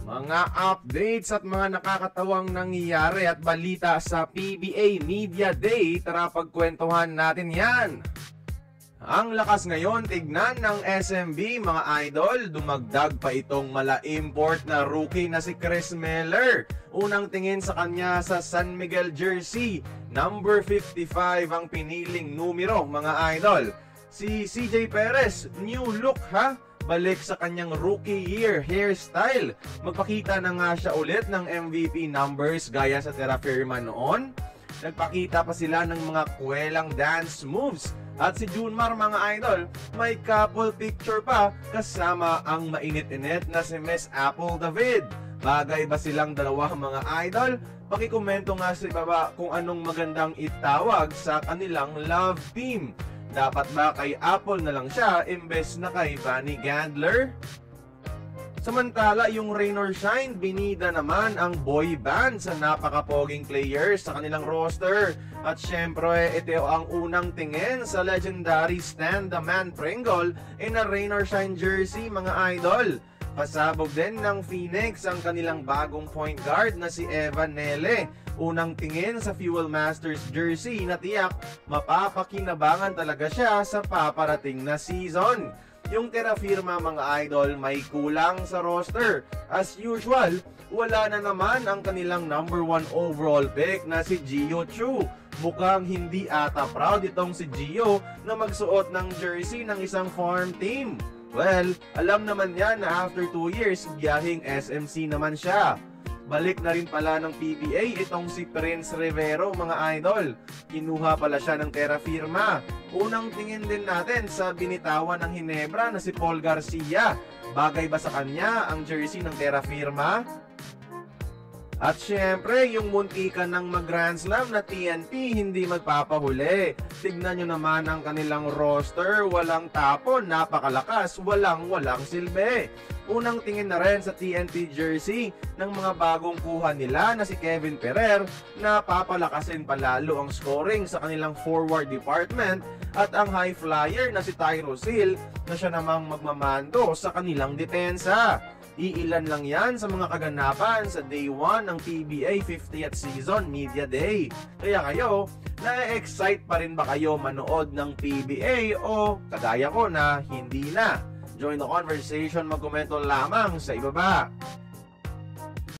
Mga updates at mga nakakatawang nangyayari at balita sa PBA Media Day, tara pagkwentuhan natin yan. Ang lakas ngayon tignan ng SMB mga idol, dumagdag pa itong mala-import na rookie na si Chris Meller. Unang tingin sa kanya sa San Miguel jersey, number 55 ang piniling numero mga idol. Si CJ Perez, new look ha? Balik sa kanyang rookie year hairstyle. Magpakita na nga siya ulit ng MVP numbers gaya sa Terra Firma noon. Nagpakita pa sila ng mga kwelang dance moves. At si Junmar mga idol, may couple picture pa kasama ang mainit-init na si Miss Apple David. Bagay ba silang dalawa mga idol? Pakikomento nga sa ibaba kung anong magandang itawag sa kanilang love team. Dapat ba kay Apple na lang siya imbes na kay Bunny Gandler? Samantala, yung Rain or Shine, binida naman ang boy band sa napakapoging players sa kanilang roster. At syempre, ito ang unang tingin sa legendary Stan the Man Pringle in a Rain or Shine jersey mga idol. Pasabog din ng Phoenix ang kanilang bagong point guard na si Evan Nele. Unang tingin sa Fuel Masters jersey na tiyak mapapakinabangan talaga siya sa paparating na season. Yung Terra Firma mga idol may kulang sa roster. As usual, wala na naman ang kanilang number 1 overall pick na si Gio Chu. Mukhang hindi ata proud itong si Gio na magsuot ng jersey ng isang farm team. Well, alam naman niya na after 2 years, biyahing SMC naman siya. Balik na rin pala ng PBA itong si Prince Rivero mga idol. Kinuha pala siya ng Terra Firma. Unang tingin din natin sa binitawan ng Hinebra na si Paul Garcia. Bagay ba sa kanya ang jersey ng Terra Firma? At syempre, yung muntikan ng mag-Grand Slam na TNT hindi magpapahuli. Tignan nyo naman ang kanilang roster, walang tapon, napakalakas, walang silbi. Unang tingin na rin sa TNT jersey ng mga bagong kuha nila na si Kevin Ferrer na papalakasin palalo ang scoring sa kanilang forward department at ang high flyer na si Tyrose Hill na siya namang magmamando sa kanilang depensa. Iilan lang yan sa mga kaganapan sa Day 1 ng PBA 50th Season Media Day. Kaya kayo, na-excite pa rin ba kayo manood ng PBA o kagaya ko na hindi na? Join the conversation, magkomento lamang sa ibaba.